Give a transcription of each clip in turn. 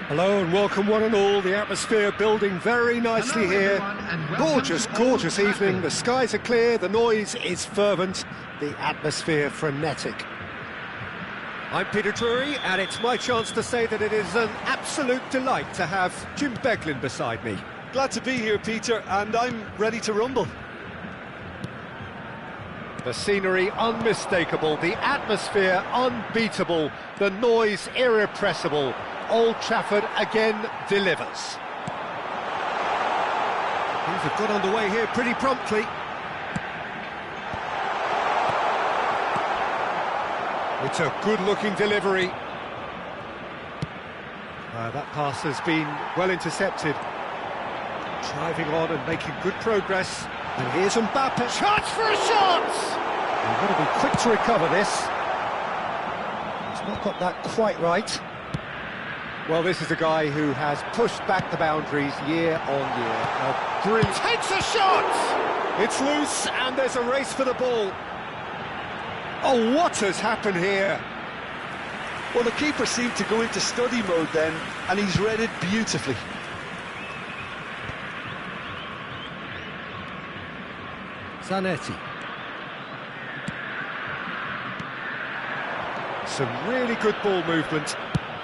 Hello and welcome one and all. The atmosphere building very nicely here. Gorgeous, gorgeous evening. The skies are clear, the noise is fervent, the atmosphere frenetic. I'm Peter Drury, and it's my chance to say that it is an absolute delight to have Jim Beglin beside me. Glad to be here, Peter, and I'm ready to rumble. The scenery unmistakable, the atmosphere unbeatable, the noise irrepressible. Old Trafford again delivers. Things have got underway here pretty promptly. It's a good-looking delivery. That pass has been well intercepted. Driving on and making good progress. And here's Mbappe. Chance for a shot! You've got to be quick to recover this. He's not got that quite right. Well, this is a guy who has pushed back the boundaries year on year. A brilliant... Takes a shot! It's loose, and there's a race for the ball. Oh, what has happened here? Well, the keeper seemed to go into study mode then, and he's read it beautifully. Zanetti. Some really good ball movement.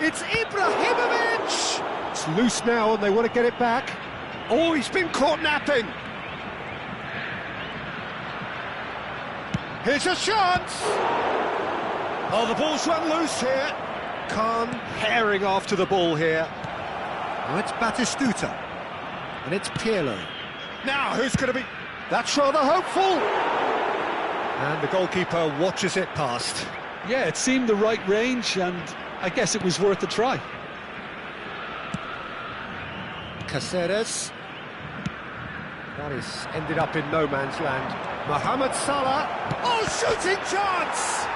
It's Ibrahimovic! It's loose now and they want to get it back. Oh, he's been caught napping. Here's a chance! Oh, the ball's run loose here. Khan herring after the ball here. Now it's Batistuta. And it's Pirlo. Now, who's going to be... That's rather hopeful. And the goalkeeper watches it past. Yeah, it seemed the right range, and I guess it was worth a try. Caceres. That is ended up in no man's land. Mohamed Salah. Oh, shooting chance!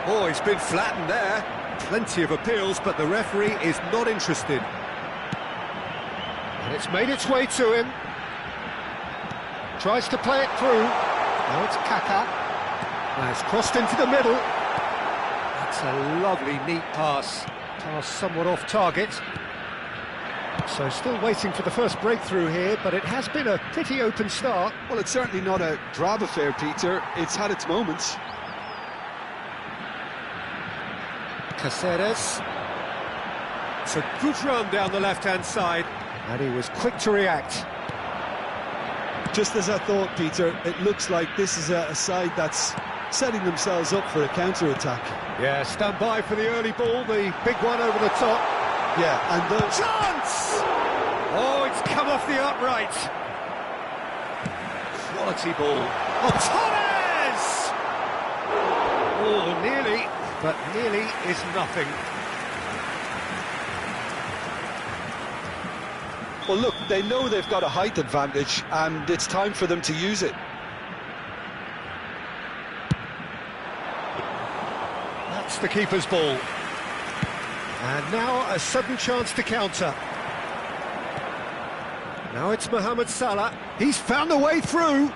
Oh, he's been flattened there. Plenty of appeals, but the referee is not interested. And it's made its way to him. Tries to play it through. Now it's Kaka. Now it's crossed into the middle. That's a lovely, neat pass. Pass somewhat off target. So still waiting for the first breakthrough here, but it has been a pretty open start. Well, it's certainly not a drab affair, Peter. It's had its moments. Caceres. It's a good run down the left-hand side, and he was quick to react. Just as I thought, Peter, it looks like this is a side that's setting themselves up for a counter-attack. Yeah, stand by for the early ball, the big one over the top. Yeah, and the... Chance! Oh, it's come off the upright. Quality ball. Oh, Torres! Oh, nearly, but nearly is nothing. Well, look, they know they've got a height advantage, and it's time for them to use it. That's the keeper's ball. And now a sudden chance to counter. Now it's Mohamed Salah. He's found a way through.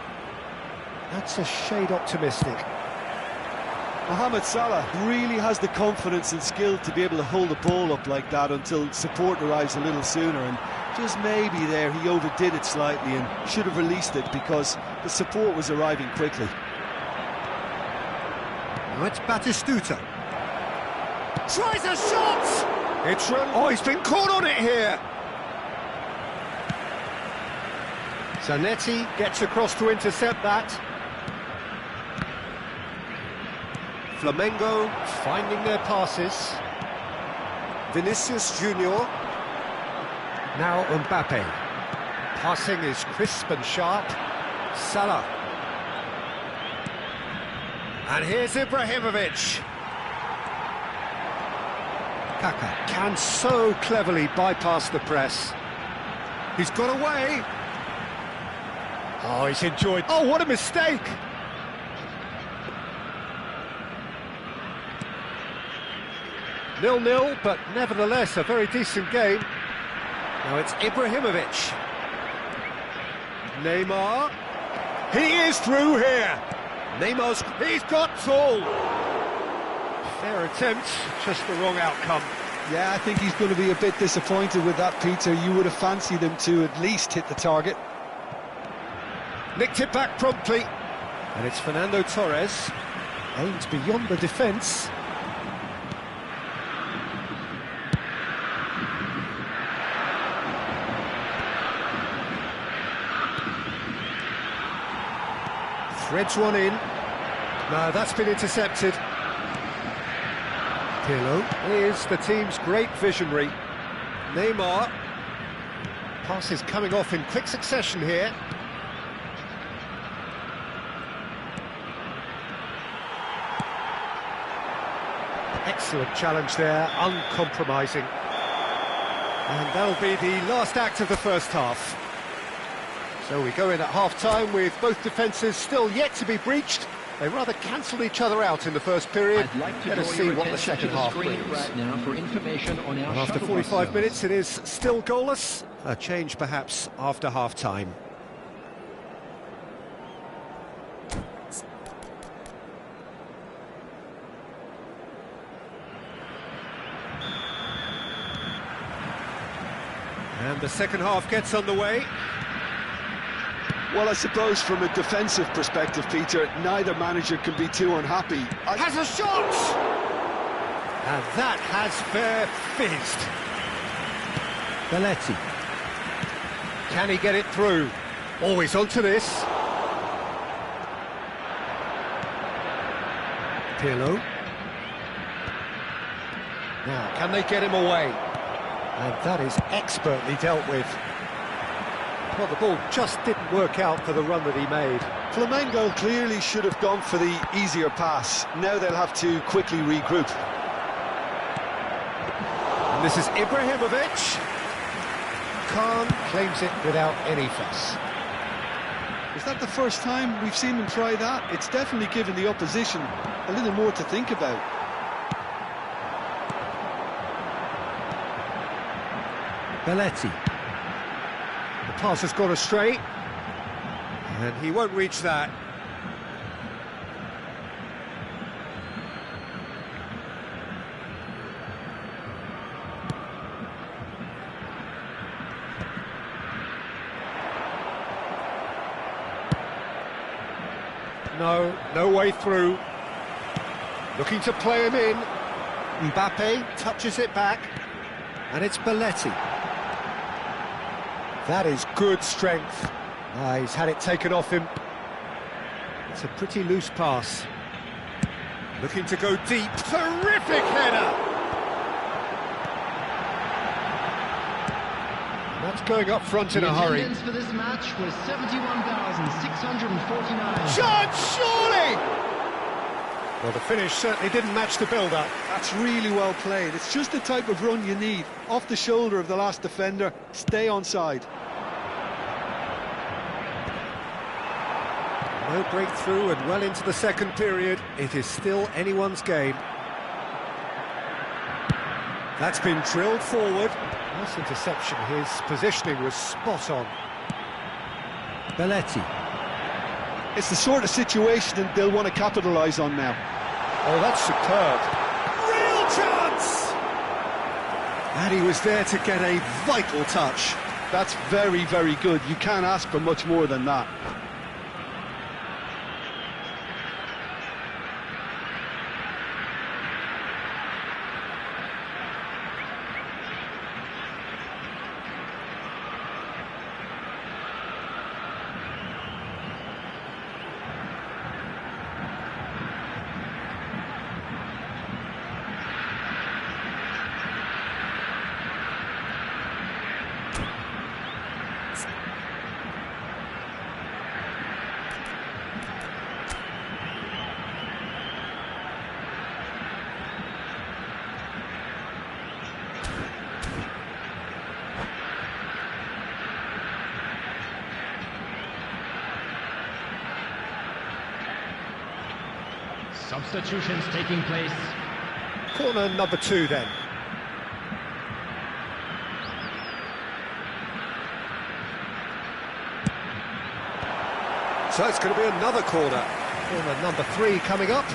That's a shade optimistic. Mohamed Salah really has the confidence and skill to be able to hold the ball up like that until support arrives a little sooner, and just maybe there he overdid it slightly and should have released it because the support was arriving quickly. Now it's Batistuta. Tries a shot! It's run. Oh, he's been caught on it here. Zanetti gets across to intercept that. Flamengo finding their passes. Vinicius Junior. Now Mbappe. Passing is crisp and sharp. Salah. And here's Ibrahimovic. Kaka can so cleverly bypass the press. He's got away. Oh, he's enjoyed. Oh, what a mistake! 0-0, but nevertheless a very decent game. Now it's Ibrahimovic. Neymar. He is through here. Neymar's... He's got tall. Fair attempt, just the wrong outcome. Yeah, I think he's going to be a bit disappointed with that, Peter. You would have fancied him to at least hit the target. Nicked it back promptly. And it's Fernando Torres. Aims beyond the defence. Threads one in. No, that's been intercepted. Pirlo is the team's great visionary. Neymar. Pass is coming off in quick succession here. Excellent challenge there, uncompromising. And that'll be the last act of the first half. So we go in at half-time with both defences still yet to be breached. They rather cancelled each other out in the first period. Let us see what the second half brings. Right now for information on our After 45 minutes, it is still goalless. A change perhaps after half-time. And the second half gets underway. Well, I suppose from a defensive perspective, Peter, neither manager can be too unhappy. Has a shot! And that has fair fizzed. Belletti. Can he get it through? Always onto this. Pirlo. Now, can they get him away? And that is expertly dealt with. Well, the ball just didn't work out for the run that he made. Flamengo clearly should have gone for the easier pass. Now they'll have to quickly regroup. And this is Ibrahimovic. Khan claims it without any fuss. Is that the first time we've seen them try that? It's definitely given the opposition a little more to think about. Belletti. The pass has gone astray, and he won't reach that. No way through. Looking to play him in. Mbappe touches it back, and it's Belletti. That is good strength. He's had it taken off him. It's a pretty loose pass. Looking to go deep. Terrific header! That's going up front in a hurry. The attendance for this match was 71,649. Shot, surely! Well, the finish certainly didn't match the build-up. That's really well played. It's just the type of run you need. Off the shoulder of the last defender, stay onside. No breakthrough and well into the second period. It is still anyone's game. That's been drilled forward. Nice interception. His positioning was spot on. Belletti. It's the sort of situation that they'll want to capitalise on now. Oh, that's superb. Real chance! And he was there to get a vital touch. That's very, very good. You can't ask for much more than that. Substitutions taking place. Corner number 2 then. So it's going to be another corner. Corner number 3 coming up.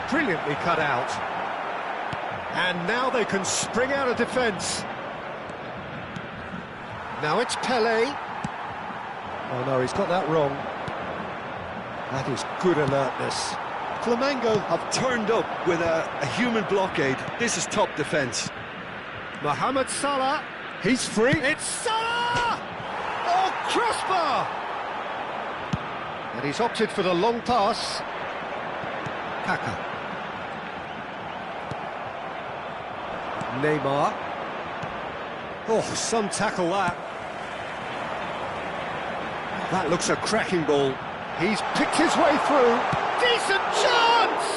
brilliantly cut out. And now they can spring out of defence. Now it's Pele. Oh no, he's got that wrong. That is good alertness. Flamengo have turned up with a human blockade. This is top defence. Mohamed Salah, he's free. It's Salah! Oh, crossbar! And he's opted for the long pass. Kaka. Neymar. Oh, some tackle that. That looks a cracking ball. He's picked his way through. Decent chance!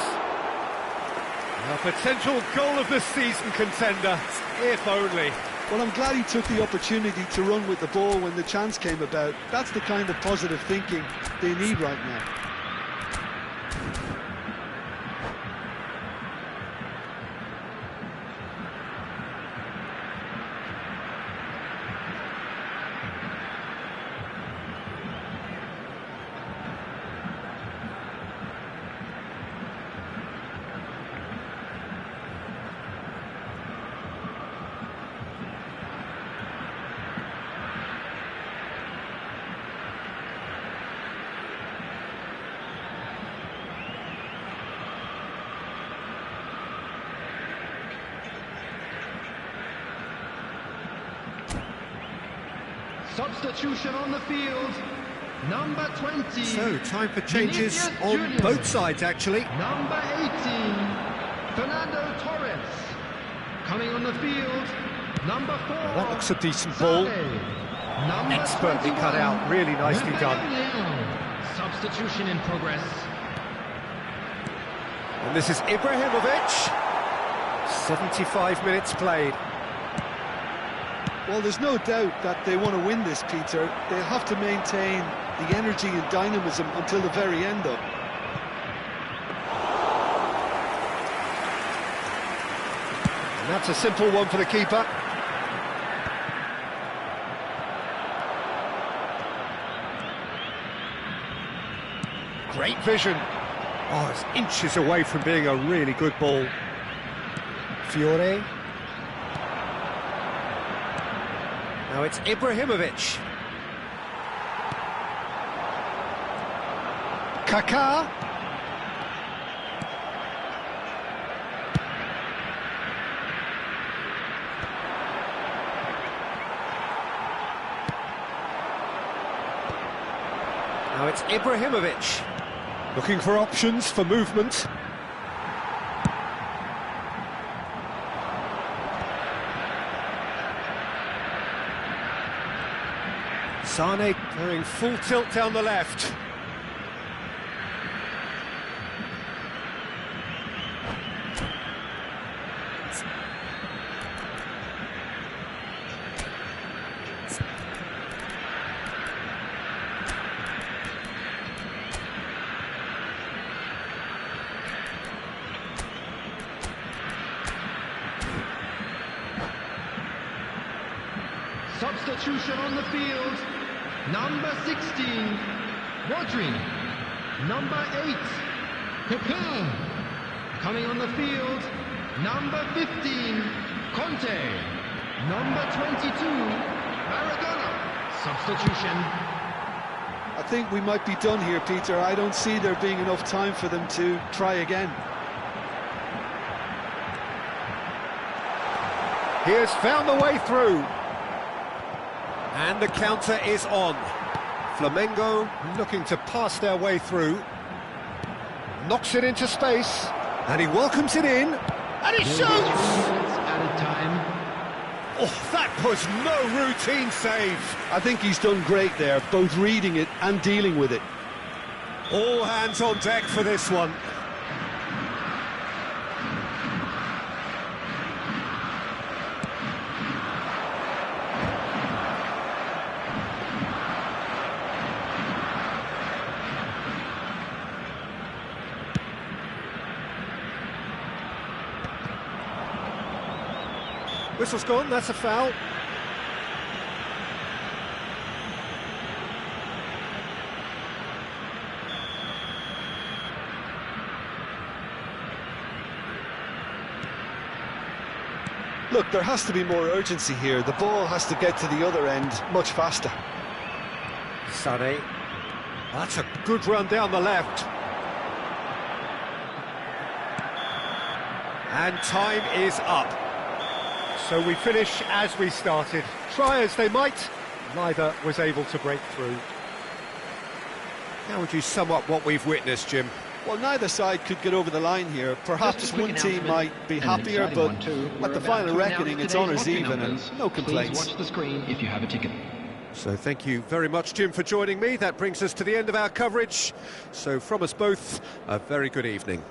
A potential goal of the season contender, if only. Well, I'm glad he took the opportunity to run with the ball when the chance came about. That's the kind of positive thinking they need right now. Substitution on the field, number 20. So, time for changes Vinicius on Junior. both sides, actually. Number 18, Fernando Torres. Coming on the field, number 4. That looks a decent ball. Sane. Number Expertly 21, cut out, really nicely done. Leão. Substitution in progress. And this is Ibrahimovic. 75 minutes played. Well, there's no doubt that they want to win this, Peter. They'll have to maintain the energy and dynamism until the very end, though. And that's a simple one for the keeper. Great vision. Oh, it's inches away from being a really good ball. Fiore. Now it's Ibrahimovic. Kaká. Now it's Ibrahimovic. Looking for options for movement. Sane going full tilt down the left. Substitution on the field, number 16, Rodri. Number 8, Kaká. Coming on the field, number 15, Conte. Number 22, Maradona. Substitution. I think we might be done here, Peter. I don't see there being enough time for them to try again. He has found the way through. And the counter is on. Flamengo looking to pass their way through. Knocks it into space. And he welcomes it in. And he shoots! Added time. Oh, that was no routine save. I think he's done great there, both reading it and dealing with it. All hands on deck for this one. Whistle's gone, that's a foul. Look, there has to be more urgency here. The ball has to get to the other end much faster. Sané. That's a good run down the left. And time is up. So we finish as we started. Try as they might, neither was able to break through. How would you sum up what we've witnessed, Jim? Well, neither side could get over the line here. Perhaps one team might be happier, but at the final reckoning, it's honours even and no complaints. Please watch the screen if you have a ticket. So thank you very much, Jim, for joining me. That brings us to the end of our coverage. So from us both, a very good evening.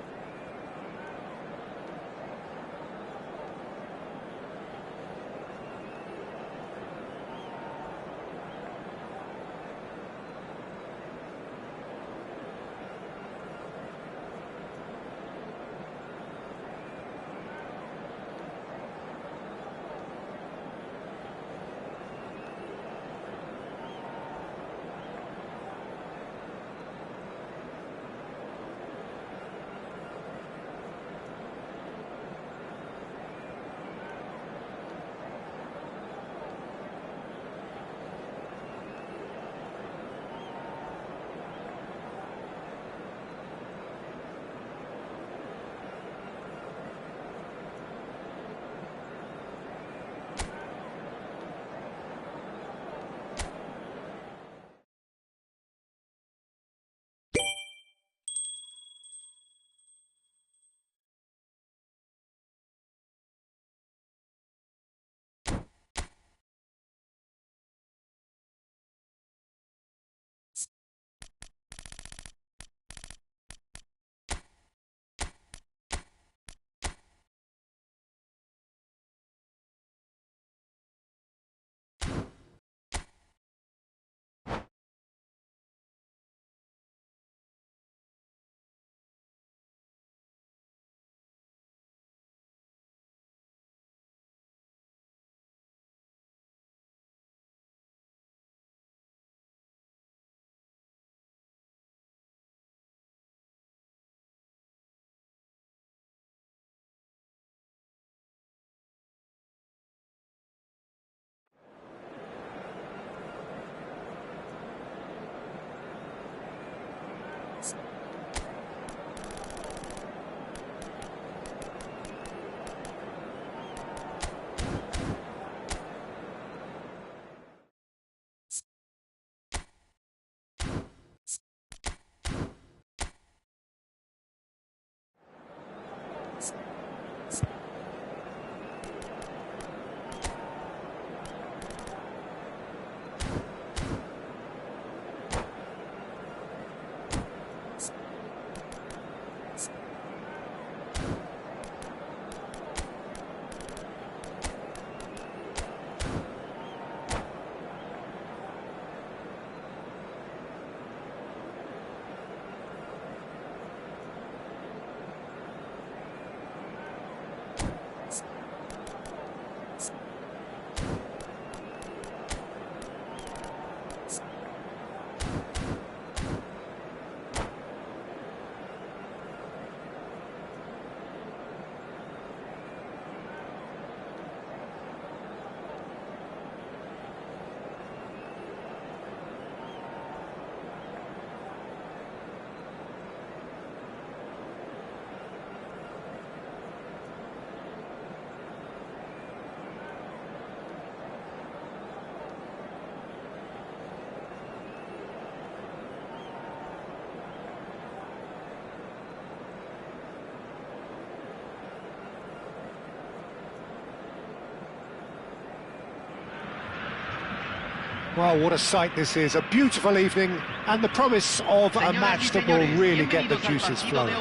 Well, what a sight this is. A beautiful evening and the promise of a match that will really get the juices flowing.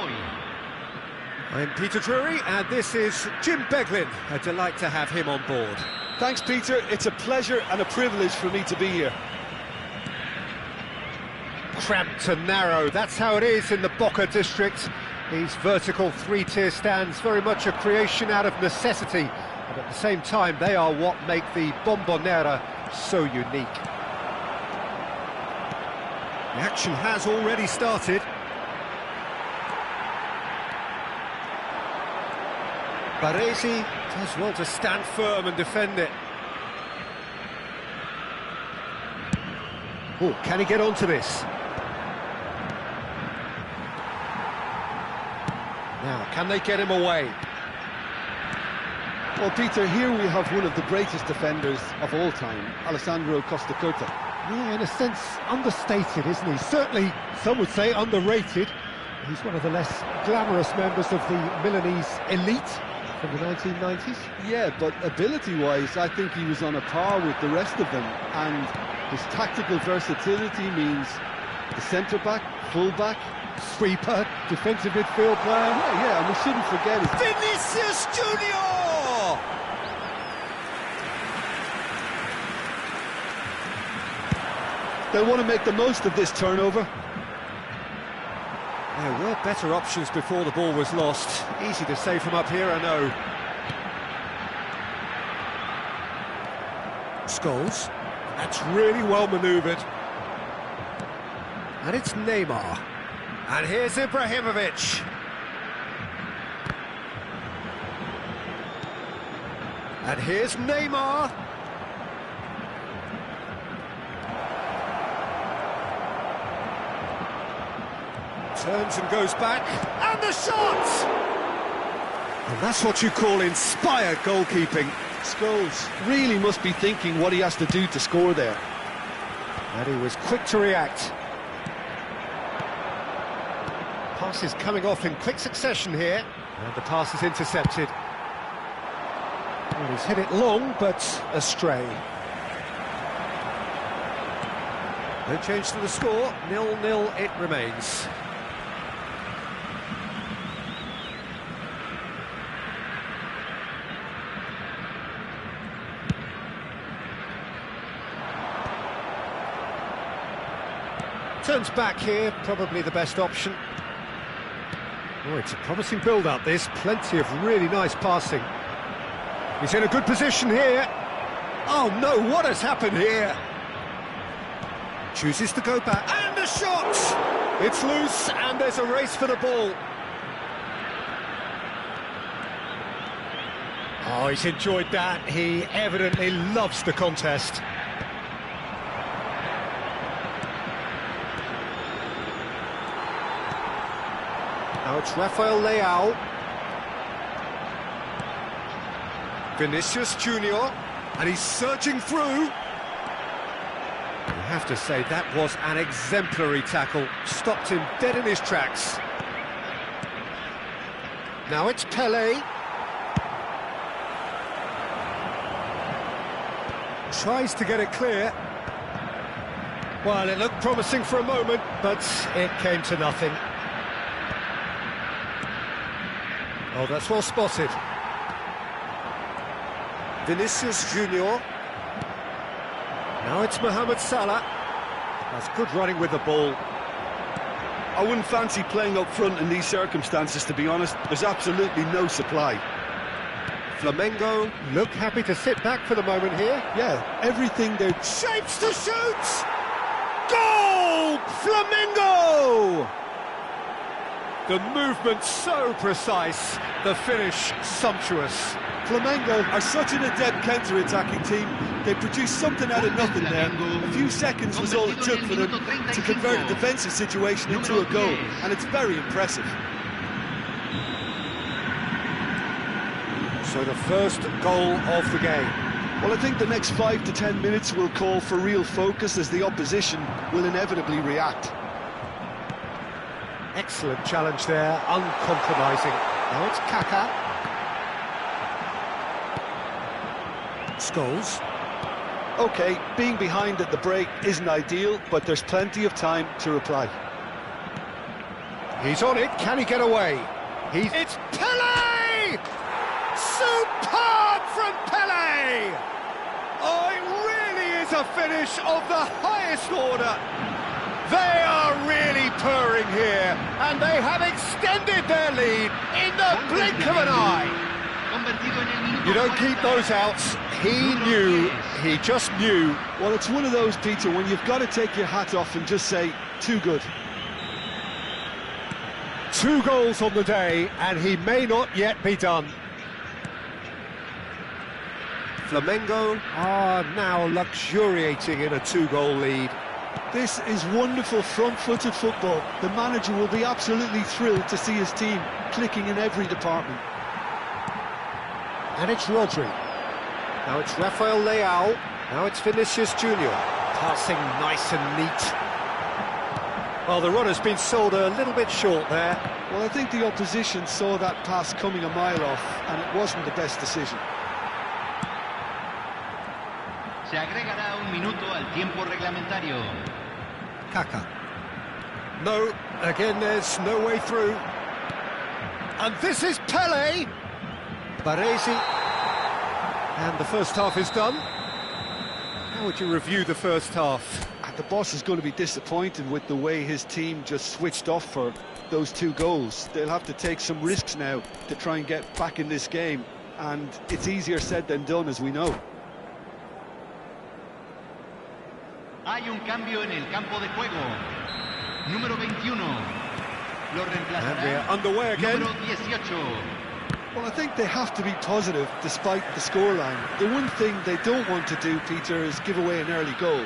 I'm Peter Drury, and this is Jim Beglin. A delight to have him on board. Thanks, Peter. It's a pleasure and a privilege for me to be here. Cramped and narrow, that's how it is in the Boca district. These vertical three-tier stands, very much a creation out of necessity, but at the same time they are what make the Bombonera so unique. The action has already started. Baresi Does well to stand firm and defend it. Oh, can he get onto this? Now, can they get him away? Well, Peter, here we have one of the greatest defenders of all time, Alessandro Costa Curta. Yeah, in a sense, understated, isn't he? Certainly, some would say underrated. He's one of the less glamorous members of the Milanese elite from the 1990s. Yeah, but ability-wise, I think he was on a par with the rest of them, and his tactical versatility means the centre-back, full-back, Sweeper, defensive midfield player. yeah, and we shouldn't forget his... Vinicius Junior! They'll want to make the most of this turnover. There were better options before the ball was lost. Easy to say from up here, I know. Scholes. That's really well manoeuvred. And it's Neymar. And here's Ibrahimovic. And here's Neymar. Turns and goes back, and the shot! And that's what you call inspired goalkeeping. Scholes really must be thinking what he has to do to score there. And he was quick to react. Passes coming off in quick succession here, and the pass is intercepted. Well, he's hit it long, but astray. No change to the score, 0-0 it remains. Turns back here, probably the best option. Oh, it's a promising build-up, this. Plenty of really nice passing. He's in a good position here. Oh, no, what has happened here? Chooses to go back, and the shot! It's loose, and there's a race for the ball. Oh, he's enjoyed that. He evidently loves the contest. Now it's Rafael Leao. Vinicius Junior, and he's surging through. You have to say that was an exemplary tackle. Stopped him dead in his tracks. Now it's Pelé. Tries to get it clear. Well, it looked promising for a moment, but it came to nothing. Oh, that's well spotted. Vinicius Junior. Now it's Mohamed Salah. That's good running with the ball. I wouldn't fancy playing up front in these circumstances, to be honest. There's absolutely no supply. Flamengo look happy to sit back for the moment here. Yeah, everything they're... Shapes to shoot! Goal! Flamengo! The movement so precise, the finish sumptuous. Flamengo are such an adept counter-attacking team. They produced something out of nothing there. A few seconds was all it took for them to convert a defensive situation into a goal, and it's very impressive. So the first goal of the game. Well, I think the next 5 to 10 minutes will call for real focus, as the opposition will inevitably react. Excellent challenge there, uncompromising. Now it's Kaka. Scholes. OK, being behind at the break isn't ideal, but there's plenty of time to reply. He's on it, can he get away? It's Pelé! Superb from Pelé! Oh, it really is a finish of the highest order. They are really purring here, and they have extended their lead in the blink of an eye. You don't keep those outs. He knew, he just knew. Well, it's one of those, Peter, when you've got to take your hat off and just say, too good. 2 goals on the day, and he may not yet be done. Flamengo are now luxuriating in a 2-goal lead. This is wonderful front-footed football. The manager will be absolutely thrilled to see his team clicking in every department. And it's Rodri. Now it's Rafael Leao. Now it's Vinicius Junior. Passing nice and neat. Well, the run has been sold a little bit short there. Well, I think the opposition saw that pass coming a mile off, and it wasn't the best decision. Se agregará un minuto al tiempo reglamentario. Kaka. No, again there's no way through. And this is Pele. Baresi. And the first half is done. How would you review the first half? The boss is going to be disappointed with the way his team just switched off for those 2 goals. They'll have to take some risks now to try and get back in this game, and it's easier said than done, as we know. Hay un cambio en el campo de juego. Número 21. Lo reemplazará. And we're underway again. Número 18. Well, I think they have to be positive despite the scoreline. The one thing they don't want to do, Peter, is give away an early goal.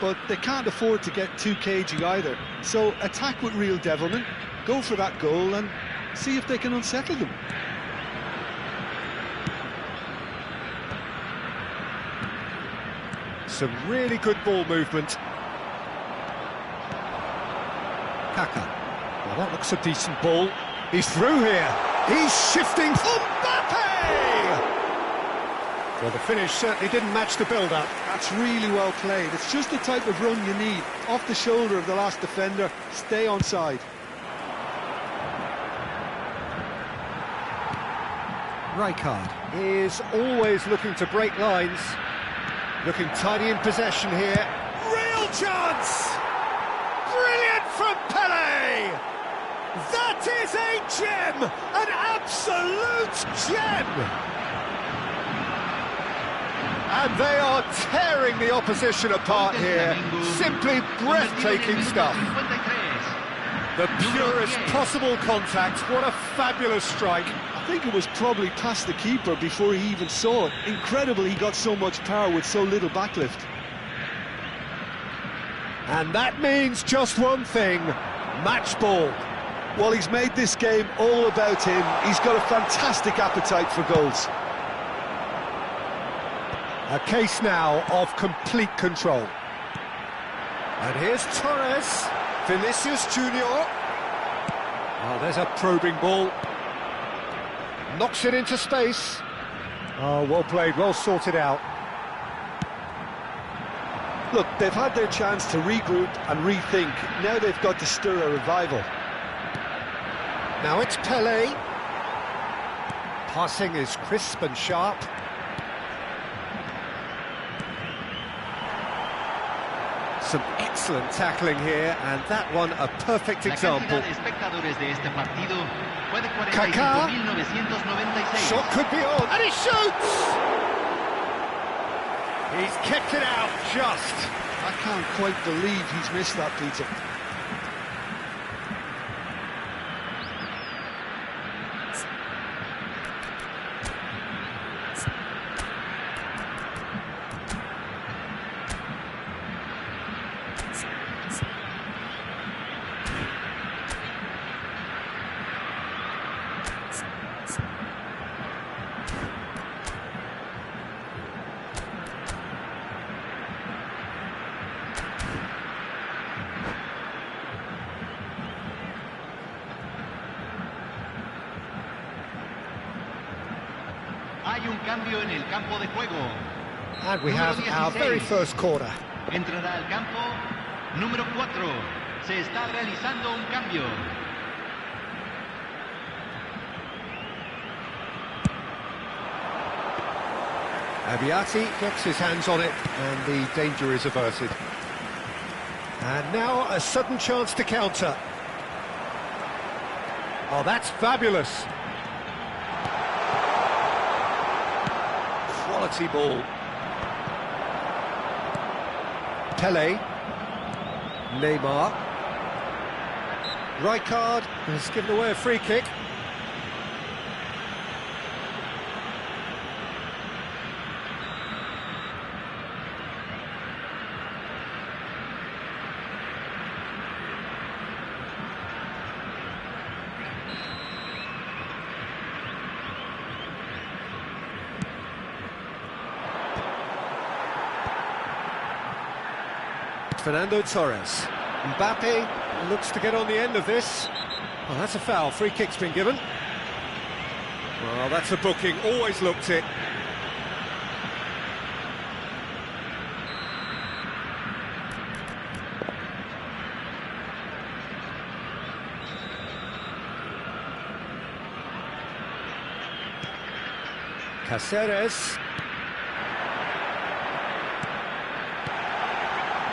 But they can't afford to get too cagey either. So attack with real devilment, go for that goal and see if they can unsettle them. Some really good ball movement. Kaka. Well, that looks a decent ball. He's through here. He's shifting. Mbappe! Well, the finish certainly didn't match the build-up. That's really well played. It's just the type of run you need. Off the shoulder of the last defender, stay onside. Rijkaard is always looking to break lines. Looking tidy in possession here. Real chance! Brilliant from Pele! That is a gem! An absolute gem! And they are tearing the opposition apart here. Simply breathtaking stuff. The purest possible contact. What a fabulous strike. I think it was probably past the keeper before he even saw it. Incredible he got so much power with so little backlift. And that means just one thing, match ball. Well, he's made this game all about him. He's got a fantastic appetite for goals. A case now of complete control. And here's Torres, Vinicius Junior. Oh, there's a probing ball. Knocks it into space. Oh, well played, well sorted out. Look, they've had their chance to regroup and rethink. Now they've got to stir a revival. Now it's Pele. Passing is crisp and sharp. Some excellent tackling here, and that one a perfect example. Kaká. Shot could be on, and he shoots! He's kept it out just. I can't quite believe he's missed that, Peter. Hay un cambio en el campo de juego. And we have our very first corner. Entrará al campo número 4. Se está realizando un cambio. Abiati gets his hands on it, and the danger is averted. And now a sudden chance to counter. Oh, that's fabulous. Quality ball. Pele. Neymar. Rijkaard has given away a free kick. Fernando Torres. Mbappe looks to get on the end of this. Oh, that's a foul. Free kick's been given. Well, that's a booking. Always looked it. Cáceres.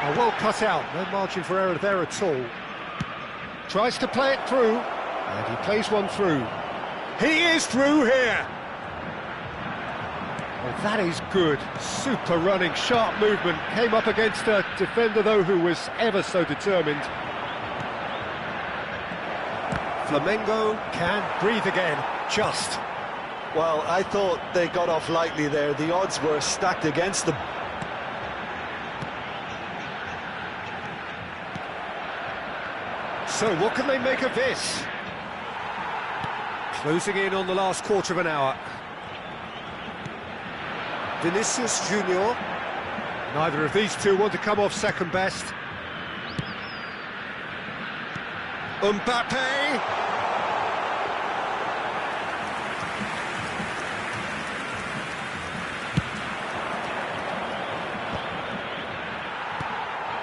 Oh, well cut out, no margin for error there at all. Tries to play it through, and he plays one through. He is through here! Well, that is good. Super running, sharp movement. Came up against a defender, though, who was ever so determined. Flamengo can breathe again, just. Well, I thought they got off lightly there. The odds were stacked against them. So what can they make of this? Closing in on the last quarter of an hour. Vinicius Junior. Neither of these two want to come off second best. Mbappe.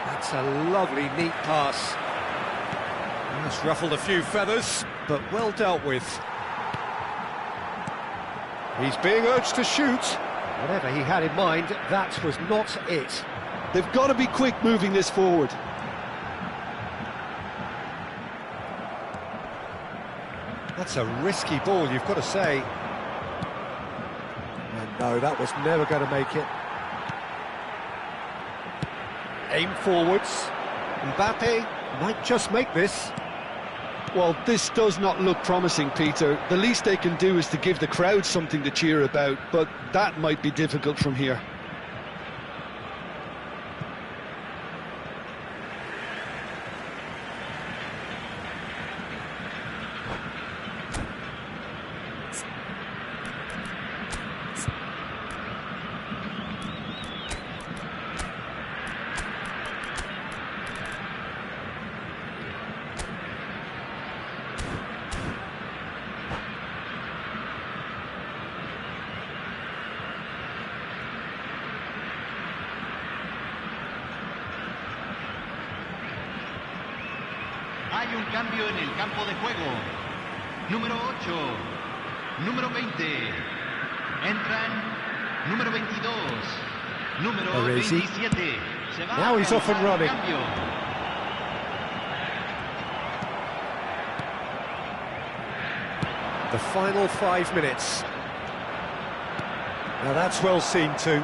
That's a lovely, neat pass. It's ruffled a few feathers, but well dealt with. He's being urged to shoot. Whatever he had in mind, that was not it. They've got to be quick moving this forward. That's a risky ball, you've got to say. And no, that was never going to make it. Aim forwards. Mbappe might just make this. Well, this does not look promising, Peter. The least they can do is to give the crowd something to cheer about, but that might be difficult from here. Hay un cambio en el campo de juego. Número 8, número 20. Entran número 22, número Aresi. 27. Se va Now he's off and running. cambio. The final 5 minutes. Now that's well seen too.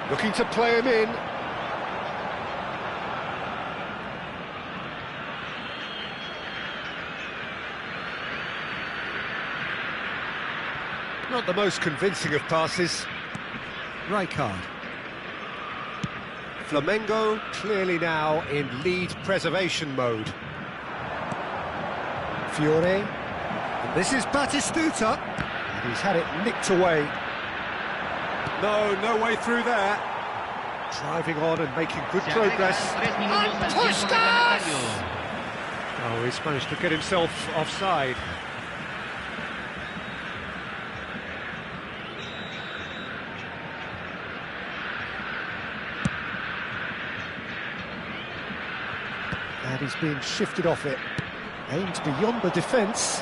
Looking to play him in. Not the most convincing of passes. Rijkaard. Flamengo clearly now in lead preservation mode. Fiore. And this is Batistuta. And he's had it nicked away. No way through there. Driving on and making good Se progress. agregan 3 minutos al tiempo reglamentario. Oh, he's managed to get himself offside. And he's being shifted off it. Aimed beyond the defence.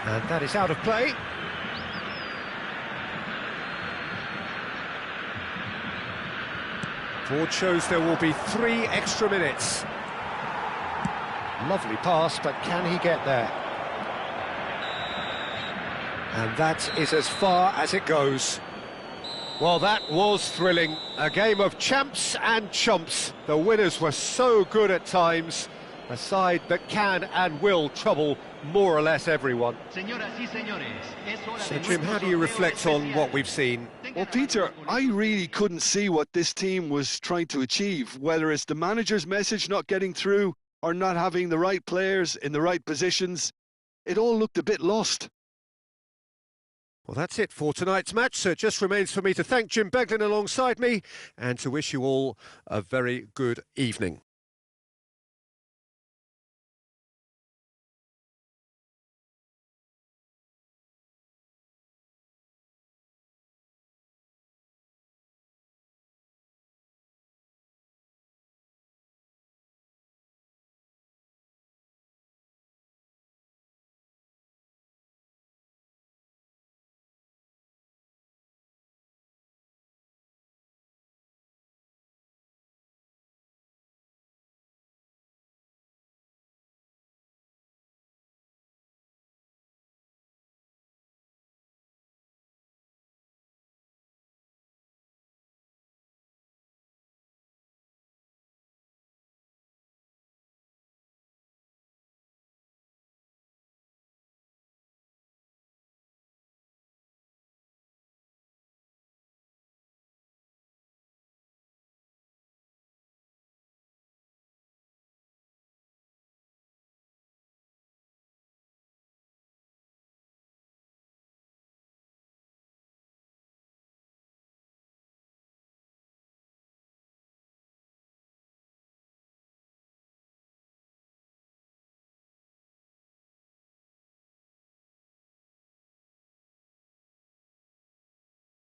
And that is out of play. Board shows there will be 3 extra minutes. Lovely pass, but can he get there? And that is as far as it goes. Well, that was thrilling. A game of champs and chumps. The winners were so good at times. A side that can and will trouble more or less everyone. Señoras y señores, es hora So, de Jim, how do you nuestro reflect sorteo on what especial. we've seen? Well, Peter, I really couldn't see what this team was trying to achieve, whether it's the manager's message not getting through or not having the right players in the right positions. It all looked a bit lost. Well, that's it for tonight's match, so it just remains for me to thank Jim Beglin alongside me and to wish you all a very good evening.